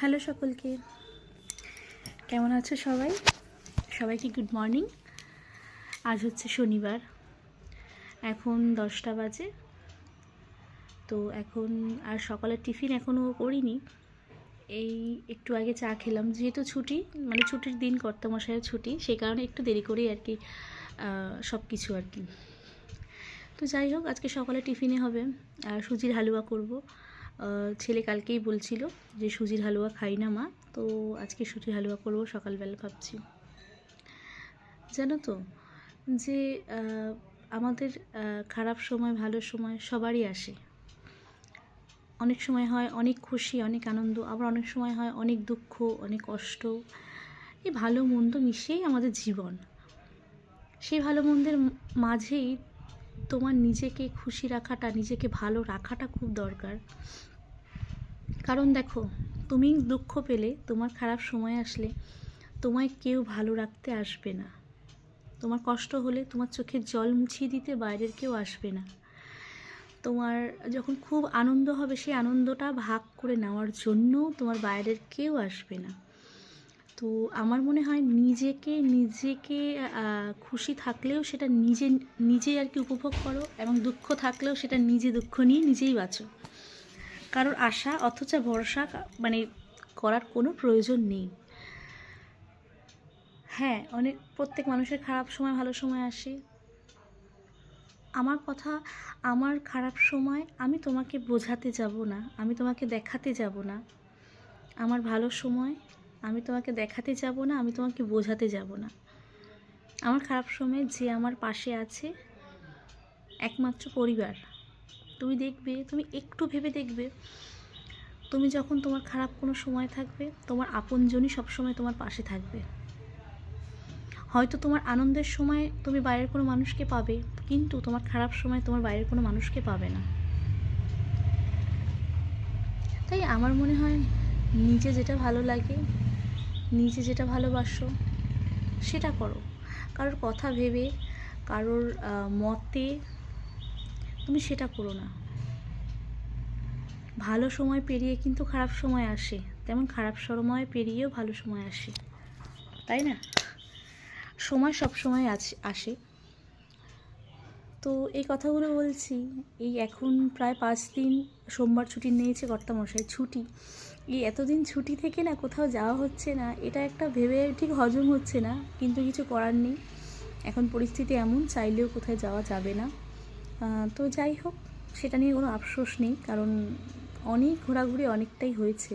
Hello সকলকে, কেমন আছো সবাই? সবাইকে গুড মর্নিং। আজ হচ্ছে শনিবার, এখন 10টা বাজে। তো এখন আর সকালের টিফিন এখনও করিনি, এই একটু আগে চা খেলাম। যেহেতু ছুটি, মানে ছুটির দিন, কর্তামশাইয়ের ছুটি, সেই কারণে একটু দেরি করেই আর কি সব কিছু আর কি। তো যাই হোক, আজকে সকালে টিফিনে হবে সুজির হালুয়া করব। ছেলে কালকেই বলছিল যে সুজির হালুয়া খাই না মা, তো আজকে সুজির হালুয়া করব সকালবেলা ভাবছি। জানো তো যে আমাদের খারাপ সময় ভালো সময় সবারই আসে। অনেক সময় হয় অনেক খুশি, অনেক আনন্দ, আবার অনেক সময় হয় অনেক দুঃখ, অনেক কষ্ট। এই ভালো মন্দ মিশিয়েই আমাদের জীবন। সেই ভালো মন্দের মাঝেই তোমার নিজেকে খুশি রাখাটা, নিজেকে ভালো রাখাটা খুব দরকার। কারণ দেখো, তুমি দুঃখ পেলে, তোমার খারাপ সময় আসলে তোমায় কেউ ভালো রাখতে আসবে না। তোমার কষ্ট হলে তোমার চোখের জল মুছিয়ে দিতে বাইরের কেউ আসবে না। তোমার যখন খুব আনন্দ হবে, সেই আনন্দটা ভাগ করে নেওয়ার জন্য তোমার বাইরের কেউ আসবে না। তো আমার মনে হয় নিজেকে খুশি থাকলেও সেটা নিজেই আর কি উপভোগ করো, এবং দুঃখ থাকলেও সেটা দুঃখ নিয়ে নিজেই বাঁচো। কারোর আশা অথচ ভরসা মানে করার কোনো প্রয়োজন নেই। হ্যাঁ, প্রত্যেক মানুষের খারাপ সময় ভালো সময় আসে। আমার খারাপ সময় আমি তোমাকে বোঝাতে যাব না, আমি তোমাকে দেখাতে যাব না। আমার ভালো সময় আমি তোমাকে দেখাতে যাব না, আমি তোমাকে বোঝাতে যাব না। আমার খারাপ সময় যে আমার পাশে আছে একমাত্র পরিবার। তুমি দেখবে, তুমি একটু ভেবে দেখবে, তুমি যখন তোমার খারাপ কোনো সময় থাকবে, তোমার আপনজনই সবসময় তোমার পাশে থাকবে। হয়তো তোমার আনন্দের সময় তুমি বাইরের কোনো মানুষকে পাবে, কিন্তু তোমার খারাপ সময় তোমার বাইরের কোনো মানুষকে পাবে না। তাই আমার মনে হয় নিজে যেটা ভালো লাগে, নিজে যেটা ভালোবাসো সেটা করো। কারোর কথা ভেবে, কারোর মতে তুমি সেটা করো না। ভালো সময় পেরিয়ে কিন্তু খারাপ সময় আসে, তেমন খারাপ সময় পেরিয়েও ভালো সময় আসে, তাই না? সময় সব সময় আসে। তো এই কথাগুলো বলছি, এই এখন প্রায় 5 দিন সোমবার ছুটি নিয়েছে কর্তামশাই। ছুটি, এই এতদিন ছুটি থেকে না কোথাও যাওয়া হচ্ছে না, এটা একটা ভেবে ঠিক হজম হচ্ছে না, কিন্তু কিছু করার নেই। এখন পরিস্থিতি এমন, চাইলেও কোথায় যাওয়া যাবে না। তো যাই হোক, সেটা নিয়ে কোনো আফসোস নেই, কারণ অনেক ঘোরাঘুরি অনেকটাই হয়েছে।